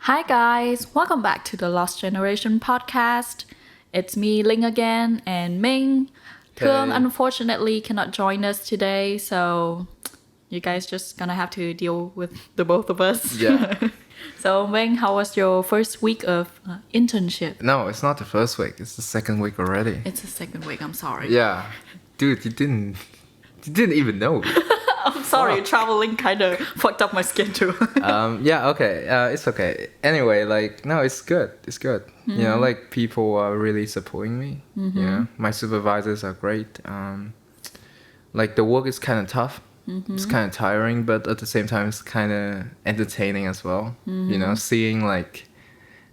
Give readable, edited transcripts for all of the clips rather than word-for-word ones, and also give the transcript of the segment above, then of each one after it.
Hi guys, welcome back to the Lost Generation podcast. It's me, Ling again, and Ming. Thuong Hey. unfortunately cannot join us today, so you guys just gonna have to deal with the both of us. Yeah. So Ming, how was your first week of internship? No, it's not the first week. It's the second week already. It's the second week, I'm sorry. Yeah. Dude, you didn't even know. I'm sorry, traveling kind of fucked up my schedule. Yeah, okay. It's okay. Anyway, no, it's good. It's good. People are really supporting me. My supervisors are great. The work is kind of tough. It's kind of tiring, but at the same time, it's kind of entertaining as well. Seeing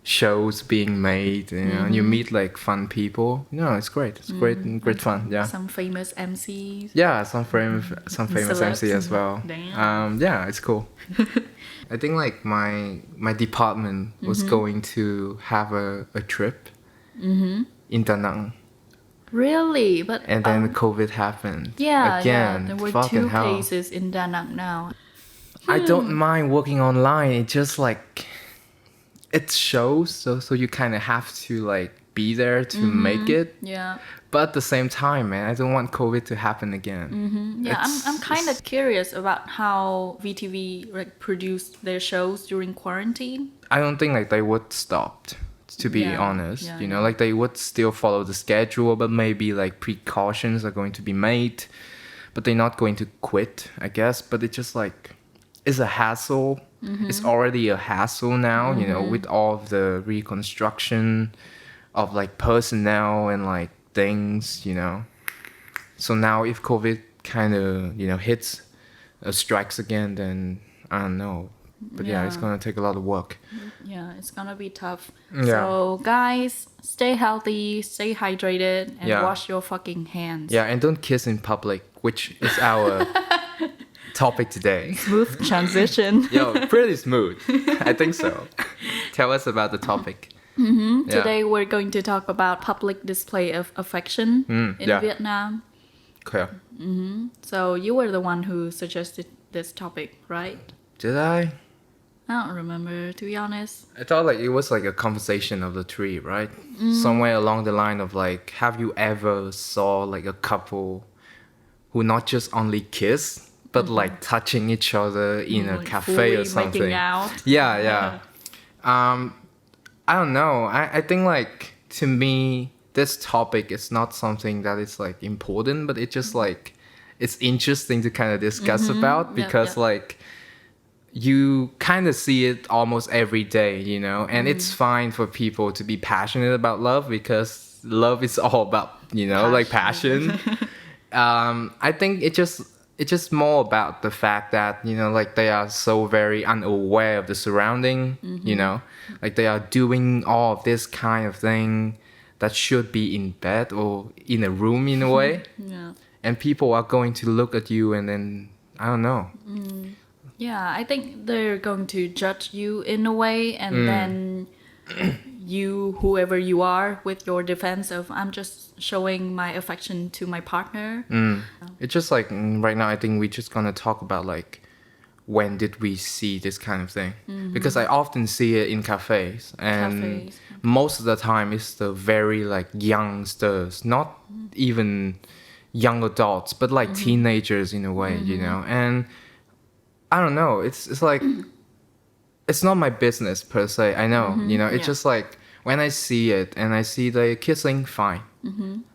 shows being made, and you meet fun people. It's great. It's great and great fun. Yeah. Some famous MCs. Yeah, some famous Celebs. MC as well. Damn. Yeah, it's cool. I think my department was going to have a trip in Da Nang, Really? But and then COVID happened. yeah, Again, there were fucking two hell. cases in Da Nang now. I don't mind working online. It just it shows, so you kind of have to be there to make it. Yeah. But at the same time, man, I don't want COVID to happen again. Yeah, I'm kind of curious about how VTV produced their shows during quarantine. I don't think they would stop, to be Yeah, honest. yeah. They would still follow the schedule, but maybe precautions are going to be made, but they're not going to quit, I guess. But it's just it's a hassle. It's already a hassle now, with all of the reconstruction of personnel and things, So now if COVID kind of, hits, strikes again, then I don't know. But yeah, it's Yeah. going to take a lot of work. Yeah, it's gonna be tough. Yeah. So guys, stay healthy, stay hydrated, and Yeah. wash your fucking hands. Yeah, and don't kiss in public, which is our topic today. Smooth transition. Yo, pretty smooth. I think so. Tell us about the topic. Yeah. Today we're going to talk about public display of affection in yeah. Vietnam. Okay. So you were the one who suggested this topic, right? Did I? I don't remember, to be honest. I thought it was a conversation of the three, right? Somewhere along the line of have you ever saw a couple who not just only kiss, but touching each other in a cafe fully or something? making out. Yeah. I don't know. I think to me this topic is not something that is important, but it just it's interesting to kind of discuss about Yep, because yep. You kind of see it almost every day, and it's fine for people to be passionate about love because love is all about, passion. I think it's just more about the fact that, they are so very unaware of the surrounding, they are doing all of this kind of thing that should be in bed or in a room in a way. Yeah. And people are going to look at you and then, I don't know. Yeah, I think they're going to judge you in a way, and then you, whoever you are, with your defense of I'm just showing my affection to my partner. It's just right now, I think we're just gonna talk about when did we see this kind of thing? Because I often see it in cafes, and Cafes. most of the time it's the very youngsters, not even young adults, but teenagers in a way, and I don't know. It's it's not my business per se. I know, It's Yeah. just when I see it and I see the kissing, fine,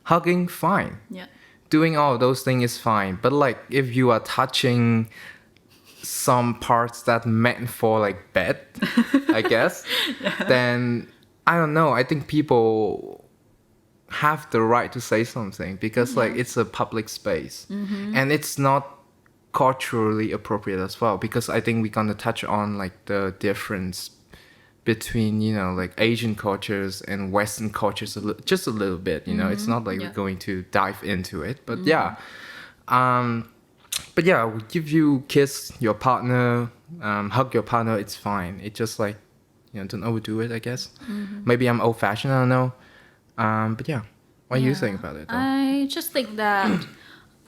hugging, fine, Yeah. doing all of those things is fine. But if you are touching some parts that meant for bed, I guess, then I don't know. I think people have the right to say something because it's a public space, and it's not culturally appropriate as well, because I think we're gonna touch on the difference between Asian cultures and Western cultures just a little bit. It's not Yeah. we're going to dive into it, but yeah. But yeah, if you kiss your partner, hug your partner, it's fine. It's just don't overdo it, I guess. Maybe I'm old fashioned, I don't know. But yeah, what do you think about it though? I just think that,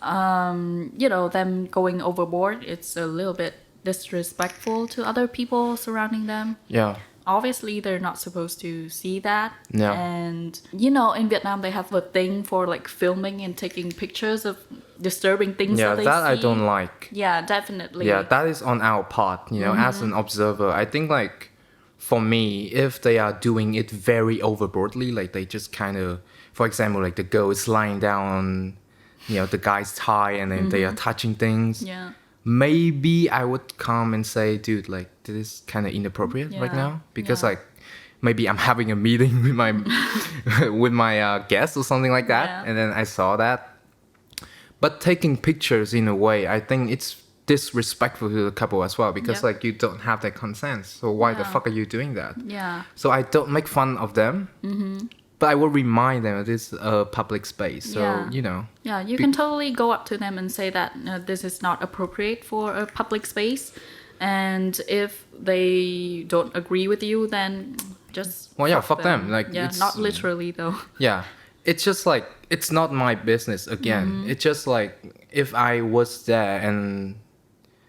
them going overboard, it's a little bit disrespectful to other people surrounding them. Yeah. obviously they're not supposed to see that. Yeah. And you know, in Vietnam they have a thing for like filming and taking pictures of disturbing things Yeah, that they that I see. don't like. Yeah, definitely. Yeah, that is on our part, you know, as an observer. I think like for me, if they are doing it very overboardly, like they just kind of, for example, like the girl is lying down on, you know, the guy's thigh and then they are touching things. Yeah. Maybe I would come and say, dude, like this is kind of inappropriate right Yeah, now because yeah. like maybe I'm having a meeting with my with my guest or something like that, Yeah. and then I saw that. But taking pictures in a way, I think it's disrespectful to the couple as well because Yeah. like you don't have that consent. So why the Yeah. fuck are you doing that? Yeah. So I don't make fun of them, but I will remind them that it's a public space. So Yeah. you know, Yeah, you can totally go up to them and say that this is not appropriate for a public space. And if they don't agree with you, then just well, yeah, fuck them. Like yeah, it's not literally though. yeah, it's just like it's not my business again. It's just like if I was there and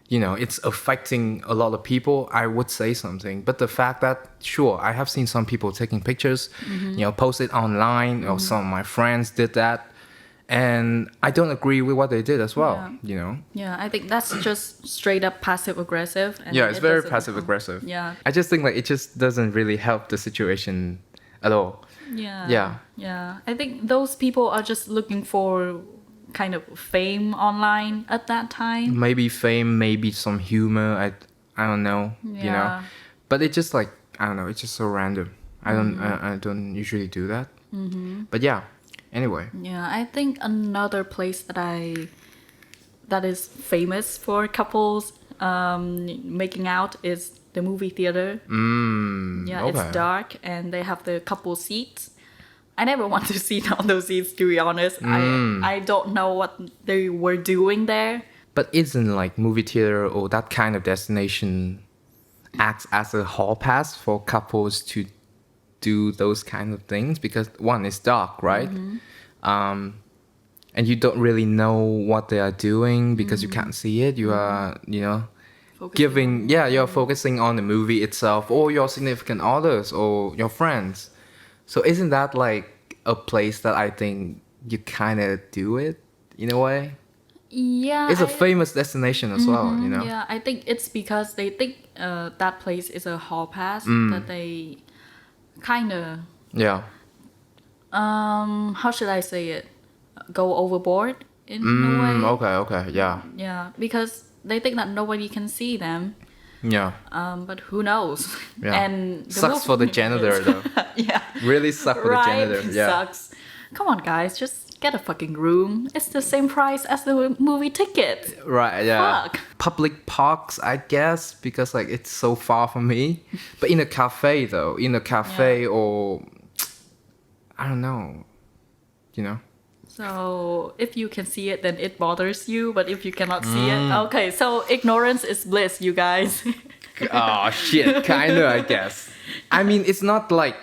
you know it's affecting a lot of people, I would say something. But the fact that sure, I have seen some people taking pictures, you know, post it online, or some of my friends did that, and I don't agree with what they did as well. Yeah. You know. Yeah, I think that's just straight up passive aggressive. And Yeah, it's it very doesn't- passive aggressive. Yeah. I just think like it just doesn't really help the situation at all. Yeah. Yeah. Yeah. I think those people are just looking for kind of fame online at that time. Maybe fame, maybe some humor. I don't know. You know, Yeah. but it's just like I don't know. It's just so random. I don't usually do that. But yeah. Anyway. Yeah, I think another place that is famous for couples making out is the movie theater. Yeah, okay. it's dark and they have the couple seats. I never want to sit on those seats, to be honest. I don't know what they were doing there. But isn't like movie theater or that kind of destination acts as a hall pass for couples to do those kind of things? Because one is dark, right? And you don't really know what they are doing because you can't see it. You are, you know, Focusing you're focusing on the movie itself or your significant others or your friends. So isn't that like a place that I think you kind of do it in a way? Yeah, It's a famous destination as well, you know? Yeah, I think it's because they think that place is a hall pass that they kind of Yeah. how should I say it? Go overboard in a way. Okay, yeah. Yeah, because they think that nobody can see them. Yeah. But who knows? Yeah. And the Sucks for the movie- janitor though. Yeah. Really suck for the janitor. It Yeah. sucks. Come on, guys, just get a fucking room. It's the same price as the movie ticket. Right, yeah. Fuck. Public parks, I guess, because like it's so far from me. But in a cafe though, or I don't know, you know. So if you can see it, then it bothers you. But if you cannot see it, okay. So ignorance is bliss, you guys. Oh shit, kinda, I guess. I mean, it's not like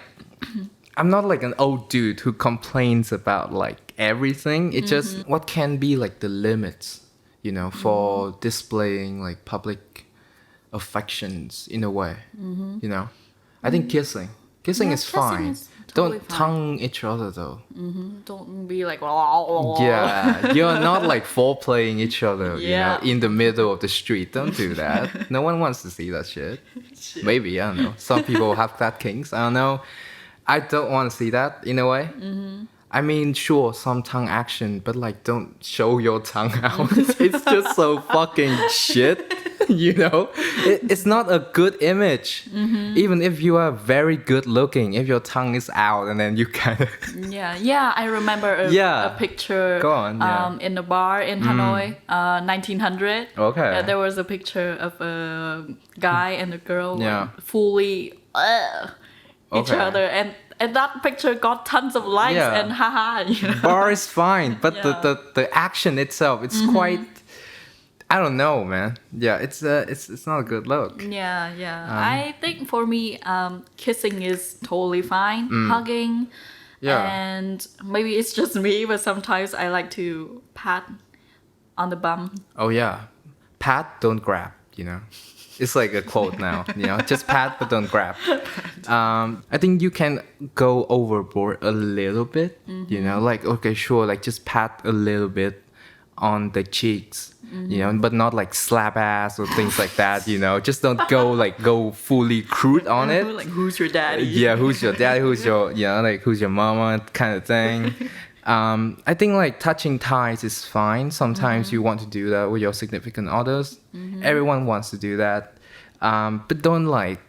I'm not like an old dude who complains about like everything. It's just what can be like the limits, you know, for displaying like public affections in a way, you know. I think kissing Yeah, is kissing fine. is totally Don't fine. tongue each other though. Don't be like. Yeah, you're not like foreplaying each other, Yeah. you know, in the middle of the street. Don't do that. No one wants to see that shit. Maybe, I don't know. Some people have that kinks. I don't know. I don't want to see that in a way. I mean, sure, some tongue action, but like, don't show your tongue out. It's just so fucking shit, you know? It's not a good image. Even if you are very good looking, if your tongue is out and then you kind of... Yeah. I remember a picture. Go on, yeah. In a bar in Hanoi, 1900. Okay. There was a picture of a guy and a girl Yeah. fully each Okay. other, and that picture got tons of likes Yeah. and haha. You know? Bar is fine, but Yeah. the action itself, it's quite... I don't know, man. Yeah, it's not a good look. Yeah. I think for me, kissing is totally fine. Hugging, Yeah. and maybe it's just me, but sometimes I like to pat on the bum. Oh yeah, pat, don't grab, you know. It's like a quote now, just pat but don't grab. I think you can go overboard a little bit, like, okay, sure, like just pat a little bit on the cheeks, but not like slap ass or things like that, just don't go fully crude on it. Like, who's your daddy? Yeah, who's your daddy, who's your mama kind of thing. I think like touching thighs is fine. Sometimes you want to do that with your significant others. Everyone wants to do that. But don't like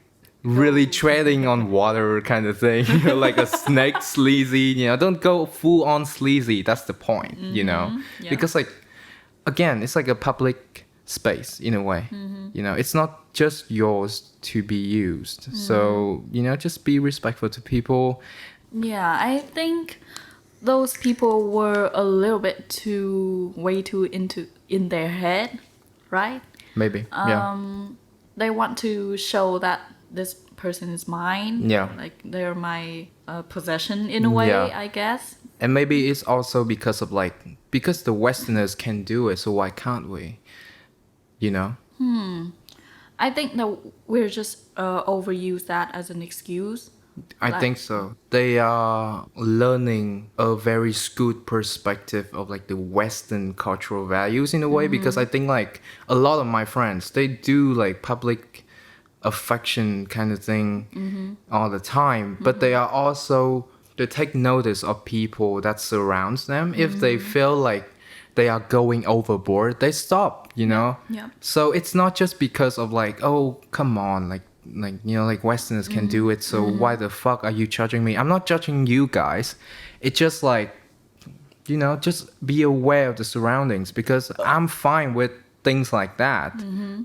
really treading on water kind of thing, like a snake sleazy, don't go full on sleazy. That's the point, Yeah. because like, again, it's like a public space in a way, it's not just yours to be used. So, just be respectful to people. Yeah, I think those people were a little bit way too in their head, right? Maybe, yeah. They want to show that this person is mine. Yeah. Like they're my possession in a way, Yeah. I guess. And maybe it's also because of because the Westerners can do it, so why can't we? I think that we're just overuse that as an excuse. I think so. They are learning a very skewed perspective of like the Western cultural values in a way, because I think like a lot of my friends, they do like public affection kind of thing all the time, but they take notice of people that surrounds them. If they feel like they are going overboard, they stop, Yeah. So it's not just because of like, oh, come on, like Westerners can do it, so why the fuck are you judging me? I'm not judging you guys. It's just like, just be aware of the surroundings, because I'm fine with things like that,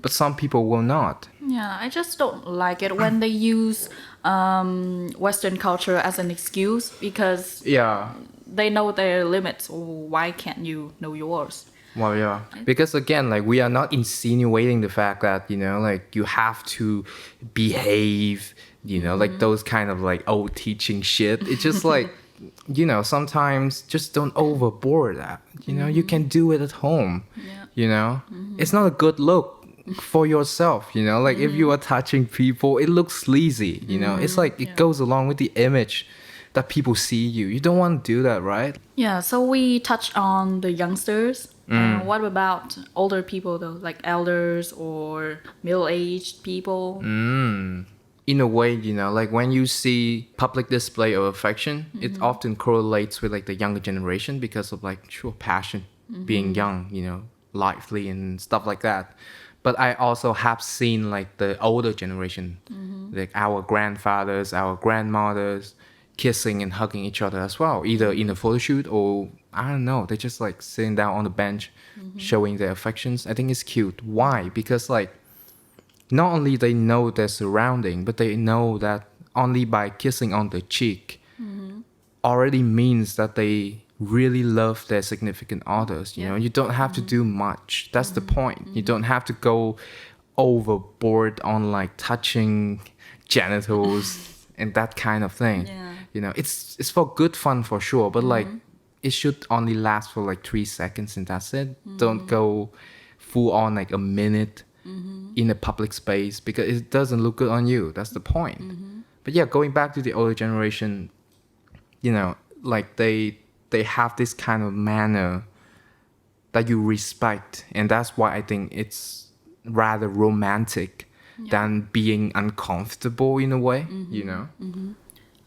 but some people will not. Yeah, I just don't like it when they use Western culture as an excuse, because they know their limits. Why can't you know yours? Well, yeah, because again, like, we are not insinuating the fact that, like, you have to behave, like those kind of like old teaching shit. It's just like, sometimes just don't overboard that. You can do it at home. It's not a good look for yourself. Like, if you are touching people, it looks sleazy. It's like it goes along with the image that people see you. You don't want to do that, right? Yeah, so we touched on the youngsters. What about older people though, like elders or middle-aged people? In a way, like when you see public display of affection, it often correlates with like the younger generation because of like passion, being young, lively and stuff like that. But I also have seen like the older generation, like our grandfathers, our grandmothers, kissing and hugging each other as well, either in a photo shoot or I don't know, they're just like sitting down on the bench, showing their affections. I think it's cute. Why? Because like, not only they know their surrounding, but they know that only by kissing on the cheek already means that they really love their significant others. You don't have to do much. That's the point. You don't have to go overboard on like touching genitals and that kind of thing. It's for good fun for sure, but like, it should only last for like 3 seconds and that's it. Don't go full on like a minute in a public space, because it doesn't look good on you. That's the point. But yeah, going back to the older generation, like they have this kind of manner that you respect, and that's why I think it's rather romantic than being uncomfortable in a way.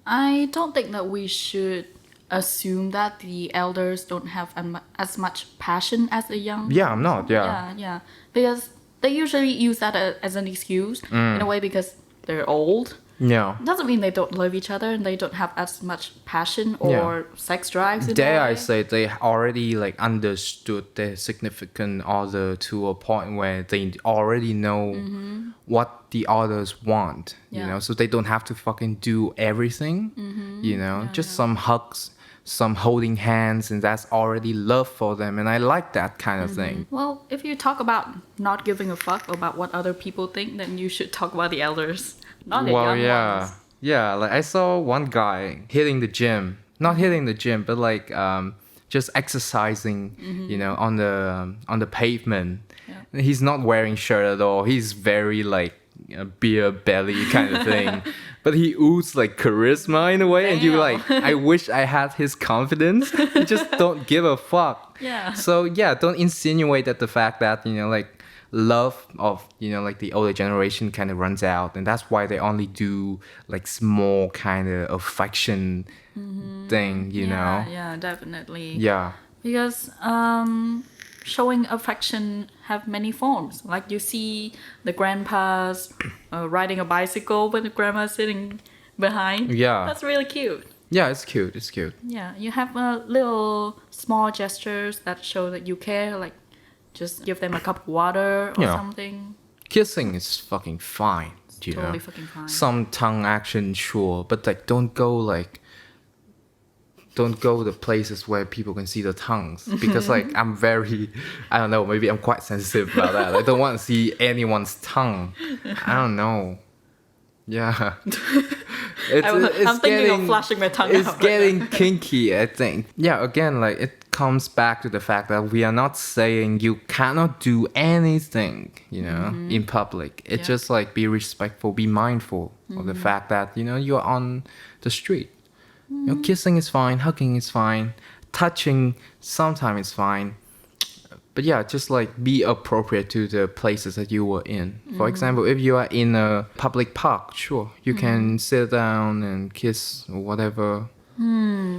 I don't think that we should assume that the elders don't have as much passion as the young. Yeah, I'm not. Yeah. Because they usually use that as an excuse in a way, because they're old. Yeah. Doesn't mean they don't love each other and they don't have as much passion or sex drives. Dare I say, they already like understood their significant other to a point where they already know what the others want, so they don't have to fucking do everything, just some hugs, some holding hands, and that's already love for them. And I like that kind of thing. Well, if you talk about not giving a fuck about what other people think, then you should talk about the elders. Not the young ones. Yeah, like I saw one guy hitting the gym. Not hitting the gym, but like just exercising, on the pavement. He's not wearing shirt at all. He's very like beer belly kind of thing. But he oozes like charisma in a way, and you like, I wish I had his confidence. You just don't give a fuck. Yeah. So yeah, don't insinuate that the fact that, you know, like love of, you know, like the older generation kind of runs out, and that's why they only do like small kind of affection thing, you know? Yeah, definitely. Yeah. Because showing affection have many forms. Like you see the grandpas riding a bicycle with the grandma sitting behind. Yeah. That's really cute. Yeah, it's cute. It's cute. Yeah, you have little small gestures that show that you care, like just give them a cup of water or something. Kissing is fucking fine, you know? Totally fucking fine. Some tongue action, sure, but like don't go to places where people can see the tongues, because like I don't know, maybe I'm quite sensitive about that. I don't want to see anyone's tongue. I don't know. Yeah. I'm thinking of flashing my tongue It's out getting right kinky, I think. Yeah, again, like it comes back to the fact that we are not saying you cannot do anything, you know, in public. It's just like be respectful, be mindful of the fact that, you know, you're on the street. You know, kissing is fine, hugging is fine, touching sometimes is fine. But yeah, just like be appropriate to the places that you were in. For example, if you are in a public park, sure, you can sit down and kiss or whatever.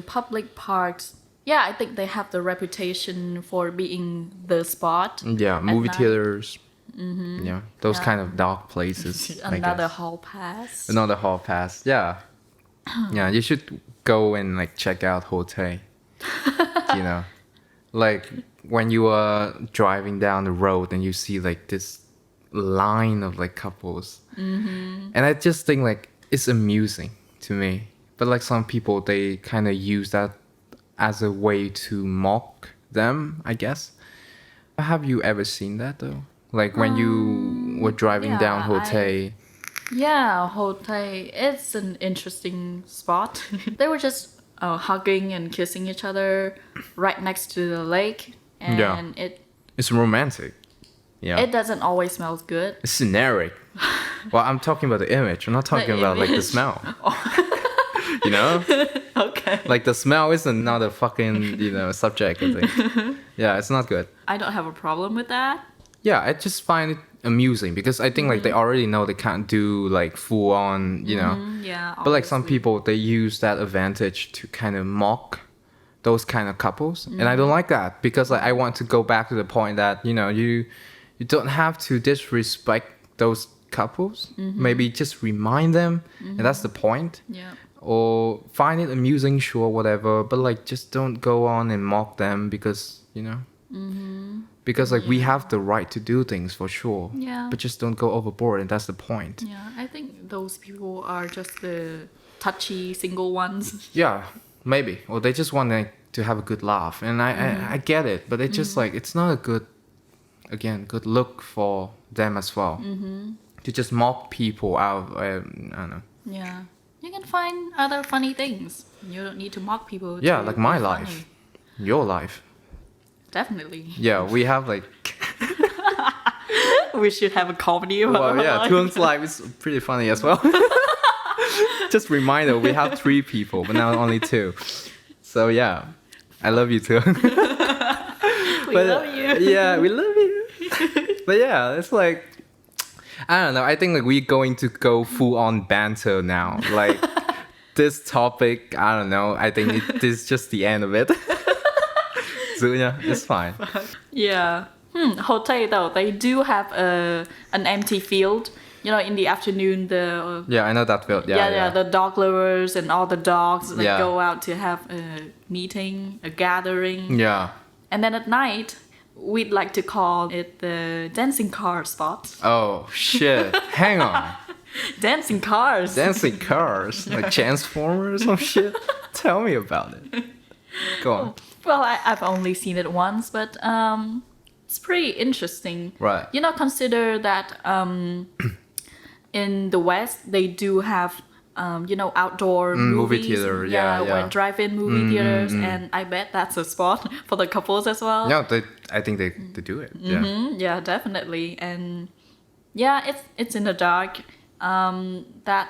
Public parks. Yeah, I think they have the reputation for being the spot. Yeah, movie night. theaters. Yeah, those kind of dark places. I Another guess. hall pass. Another hall pass. Yeah. Yeah, you should go and like check out hotel. You know, like when you are driving down the road and you see like this line of like couples, and I just think like it's amusing to me. But like some people, they kind of use that as a way to mock them, I guess. Have you ever seen that though? Like when you were driving down hotel. Yeah, Hotel. It's an interesting spot. They were just hugging and kissing each other right next to the lake, and it's romantic. Yeah, it doesn't always smell good. It's scenery. Well, I'm talking about the image. I'm not talking about like the smell. You know? Okay. Like the smell is another fucking, you know, subject, I think. Yeah, it's not good. I don't have a problem with that. Yeah, I just find it amusing because I think like they already know they can't do like full on, you know. Yeah. But like some people, they use that advantage to kind of mock those kind of couples, and I don't like that because like, I want to go back to the point that, you know, you don't have to disrespect those couples. Maybe just remind them, and that's the point. Yeah. Or find it amusing, sure, whatever, but like just don't go on and mock them because, you know. Because like we have the right to do things for sure. Yeah. But just don't go overboard, and that's the point. Yeah, I think those people are just the touchy single ones. Yeah, maybe. Or they just want to have a good laugh. And I get it, but it's just like, it's not a good look for them as well. To just mock people out of, I don't know. Yeah. You can find other funny things. You don't need to mock people. Yeah, to like be my funny. life. Your life. Definitely. Yeah, we have like... We should have a comedy about Well, our yeah, life. Thuong's life is pretty funny as well. Just reminder, we have 3 people, but now only 2. So yeah, I love you, Thuong. We love you. Yeah, we love you. But yeah, it's like, I don't know. I think like we're going to go full on banter now. Like this topic, I don't know. I think this is just the end of it. So yeah, it's fine. Yeah. Hotel though, they do have an empty field. You know, in the afternoon, the Yeah, I know that field. Yeah. the dog lovers and all the dogs they Yeah. go out to have a meeting, a gathering. Yeah. And then at night, we'd like to call it the dancing car spot. Oh shit! Hang on. Dancing cars. Dancing cars, like Transformers or some shit. Tell me about it. Go on. Well, I've only seen it once, but it's pretty interesting. Right. You know, consider that in the West they do have outdoor movie movies. theater, yeah. When drive-in movie theaters, and I bet that's a spot for the couples as well. No, I think they do it. Yeah. Yeah, definitely. And yeah, it's in the dark. That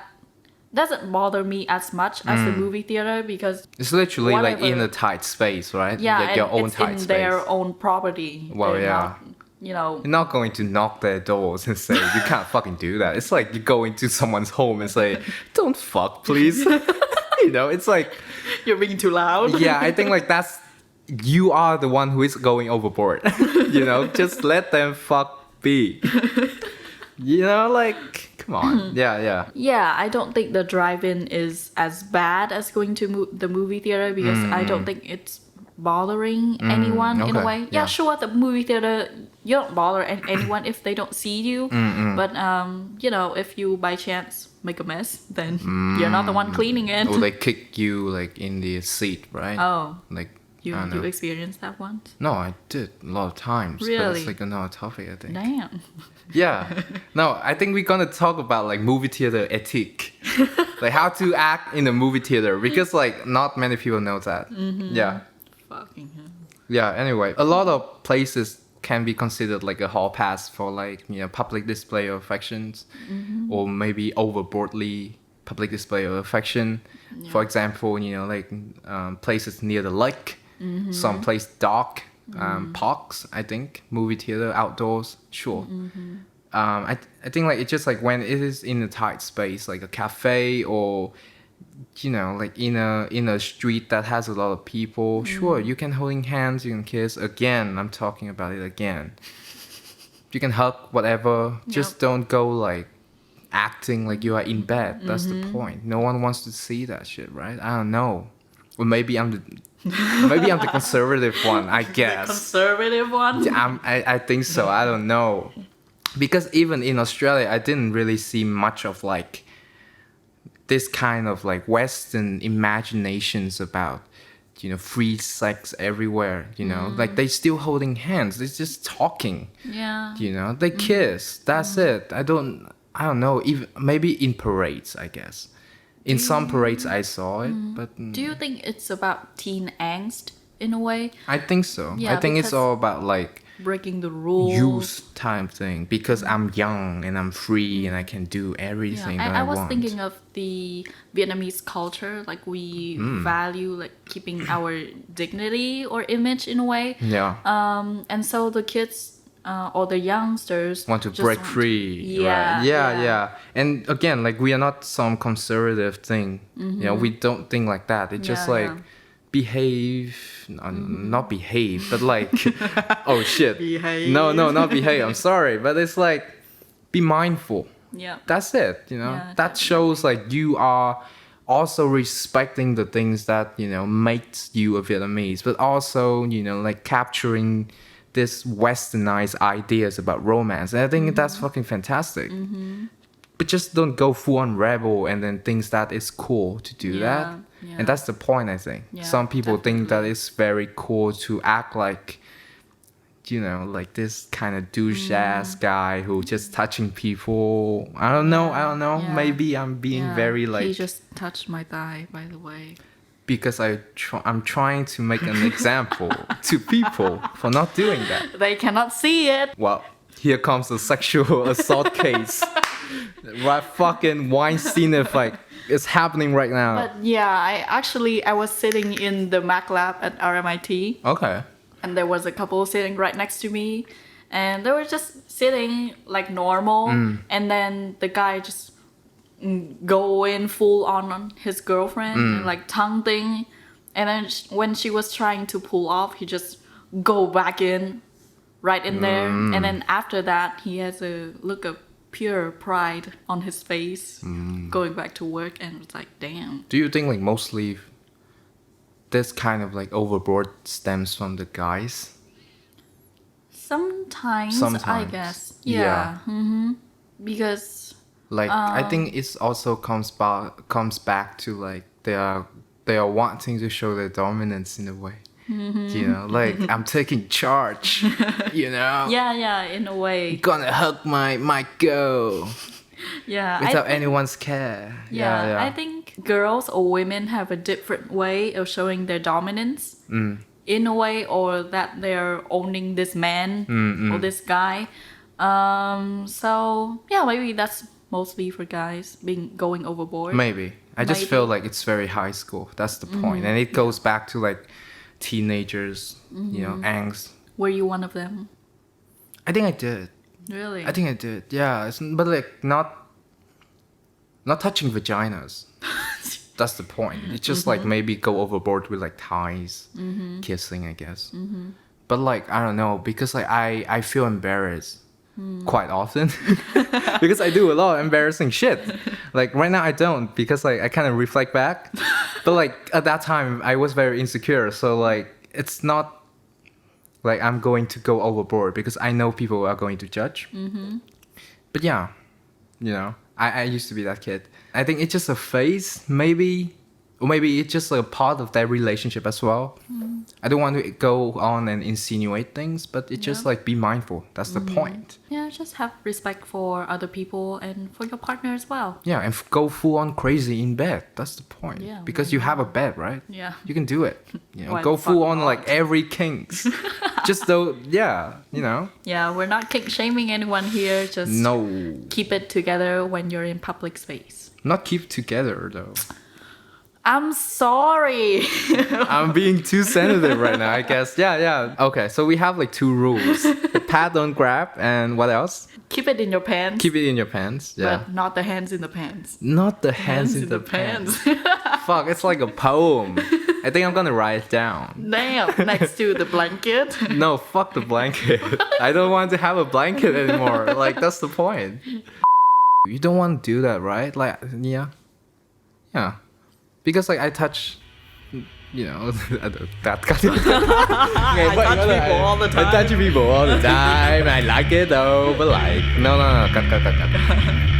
doesn't bother me as much as the movie theater because It's literally like whatever. in a tight space, right? yeah, Like and your own it's tight in space. their own property. Well, They're yeah. not, You're not going to knock their doors and say, you can't fucking do that. It's like you go into someone's home and say, don't fuck, please. It's like, you're being too loud. yeah, I think like you are the one who is going overboard. Just let them fuck be. Come on. Yeah. Yeah, I don't think the drive-in is as bad as going to the movie theater because I don't think it's bothering anyone in a okay, way. yeah. Sure, the movie theater, you don't bother anyone if they don't see you. But, if you by chance make a mess, then you're not the one cleaning it. Or they kick you like in the seat, right? Oh, Like, you I don't know. experienced that once? No, I did a lot of times. But Really? it's like another topic, I think. Damn. Yeah. No, I think we're gonna talk about like movie theater ethic. Like how to act in a movie theater because like not many people know that. Yeah. Fucking hell. Yeah, anyway. A lot of places can be considered like a hall pass for like, public display of affections or maybe overboardly public display of affection. Yeah. For example, places near the lake, some place dark, parks, I think, movie theater, outdoors, sure. I think like it's just like when it is in a tight space, like a cafe or like in a street that has a lot of people, sure, you can holding hands, you can kiss. Again, I'm talking about it again. You can hug, whatever. Just don't go like acting like you are in bed. That's the point. No one wants to see that shit, right? I don't know. Or maybe I'm the conservative one, I guess. Conservative one? Yeah, I think so. I don't know. Because even in Australia, I didn't really see much of like this kind of like Western imaginations about, free sex everywhere, like they still holding hands. They're just talking, Yeah. they kiss. That's it. I don't know. Even maybe in parades, I guess. In some parades, I saw it, but Do you think it's about teen angst in a way? I think so. Yeah, I think it's because- all about like Breaking the rules. youth time thing because I'm young and I'm free and I can do everything that I I was want. thinking of the Vietnamese culture, like we value like keeping our dignity or image in a way. Yeah. And so the kids or the youngsters Want to just break free, Yeah, right? Yeah. And again, like we are not some conservative thing. We don't think like that. It's just Yeah, like yeah. behave, not behave, but like, oh shit. Behave. No, not behave. I'm sorry, but it's like be mindful. Yeah. That's it. Yeah, that shows like you are also respecting the things that makes you a Vietnamese, but also like capturing this westernized ideas about romance. And I think that's fucking fantastic. But just don't go full on rebel and then thinks that it's cool to do that. Yeah. And that's the point, I think. Yeah, Some people think that definitely. it's very cool to act like like this kind of douche ass guy who just touching people. I don't know. Yeah. Maybe I'm being Yeah. very like He just touched my thigh, by the way. because I'm trying to make an example to people for not doing that. They cannot see it. Well, here comes the sexual assault case. Right, fucking Weinstein effect is happening right now. But yeah, I was sitting in the Mac lab at RMIT, Okay. and there was a couple sitting right next to me, and they were just sitting like normal, and then the guy just go in full on his girlfriend and like tongue thing, and then when she was trying to pull off, he just go back in right in there, and then after that he has a look of pure pride on his face going back to work, and it's like, damn. Do you think like mostly this kind of like overboard stems from the guys? Sometimes. I guess. Yeah. Because Like I think it's also comes back to like they are wanting to show their dominance in a way. Like I'm taking charge. yeah, in a way. Gonna hug my girl. Yeah, without anyone's care. Yeah, I think girls or women have a different way of showing their dominance in a way, or that they're owning this man or this guy. So yeah, maybe that's mostly for guys going overboard. Maybe. I just feel like it's very high school. That's the point. And it goes back to like teenagers, you know, angst. Were you one of them? I think I did. Really? I think I did. Yeah, but like not touching vaginas. That's the point. It's just like maybe go overboard with like ties, kissing, I guess. But like I don't know, because like I feel embarrassed quite often because I do a lot of embarrassing shit. Like right now I don't, because like I kind of reflect back. But like at that time I was very insecure, so like it's not like I'm going to go overboard because I know people are going to judge. But yeah, you know, I used to be that kid. I think it's just a phase, maybe. Or maybe it's just a part of that relationship as well. I don't want to go on and insinuate things, but it's just like be mindful. That's the point. Yeah, just have respect for other people and for your partner as well. Yeah, and go full on crazy in bed. That's the point. Yeah, because you have a bed, right? Yeah. You can do it. You know, Why go the full fuck on not? like every kinks. Just though, yeah, you know. Yeah, we're not kink shaming anyone here. Just No. keep it together when you're in public space. Not keep together though. I'm sorry. I'm being too sensitive right now, I guess. Yeah. Okay, so we have like 2 rules. Pat, don't grab, and what else? Keep it in your pants. Keep it in your pants. Yeah. But not the hands in the pants. Not the hands in the pants. Fuck, it's like a poem. I think I'm gonna write it down. Damn, next to the blanket. No, fuck the blanket. I don't want to have a blanket anymore. Like, that's the point. You don't want to do that, right? Like, yeah. Because like I touch, you know, that kind of thing. I touch people all the time. I touch people all the time. I like it though, but like, no, cut.